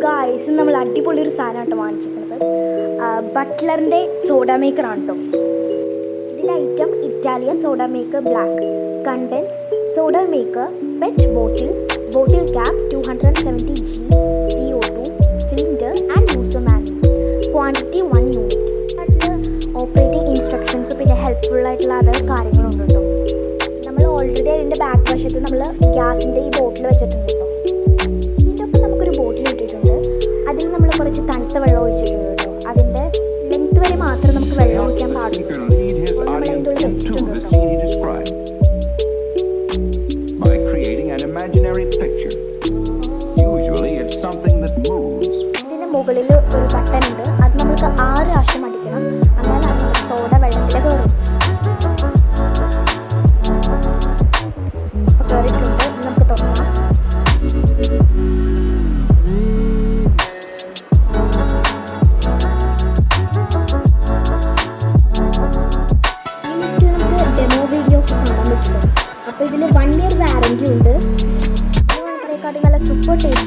Guys, നമ്മൾ അടിപൊളി ഒരു സാധനമായിട്ട് വാങ്ങിച്ചിരിക്കുന്നത് ബട്ട്ലറിൻ്റെ സോഡ മേക്കറാണ് കേട്ടോ. ഇതിൻ്റെ item Italia soda maker black, contents soda maker, pet bottle cap, 270 g CO2 cylinder and user manual, quantity 1 unit. അതിൽ ഓപ്പറേറ്റിംഗ് ഇൻസ്ട്രക്ഷൻസ് പിന്നെ ഹെൽപ്ഫുള്ളായിട്ടുള്ള അതർ കാര്യങ്ങളുണ്ട് കേട്ടോ. നമ്മൾ ഓൾറെഡി അതിൻ്റെ ബാക്ക് വശത്ത് നമ്മൾ ഗ്യാസിൻ്റെ ഈ ബോട്ടിൽ വെച്ചിട്ടുണ്ട് കേട്ടോ. ഇതിൻ്റെ ഒപ്പം നമുക്കൊരു ബോട്ടിൽ ഇട്ടിട്ടുണ്ട്. അതിൽ നമ്മൾ കുറച്ച് തണുത്ത വെള്ളം ഒഴിച്ചിട്ടുണ്ട് കേട്ടോ. അതിൻ്റെ ലെങ്ത് വരെ മാത്രം നമുക്ക് വെള്ളം ഒഴിക്കാൻ പാടുള്ളൂ. നമ്മൾ അതിൻ്റെ ഉള്ളിൽ വെച്ചിട്ടുണ്ട് കേട്ടോ. ഇതിൻ്റെ മുകളിൽ ഒരു ബട്ടൺ ഉണ്ട്. അത് നമുക്ക് 6 പ്രാവശ്യം അടിക്കണം. എന്നാലും അത് സോഡ വെള്ളത്തിൽ കയറും. കയറിയിട്ടുണ്ട്. നമുക്ക് തുറക്കാം. ഈ ലിസ്റ്റിൽ നമുക്ക് ഡെമോ വീഡിയോ ഒക്കെ കാണാൻ പറ്റുള്ളൂ. അപ്പോൾ ഇതിൽ 1 year വാറൻറ്റി ഉണ്ട്. ഇതിനെക്കാട്ടി നല്ല സൂപ്പർ ടേസ്റ്റ്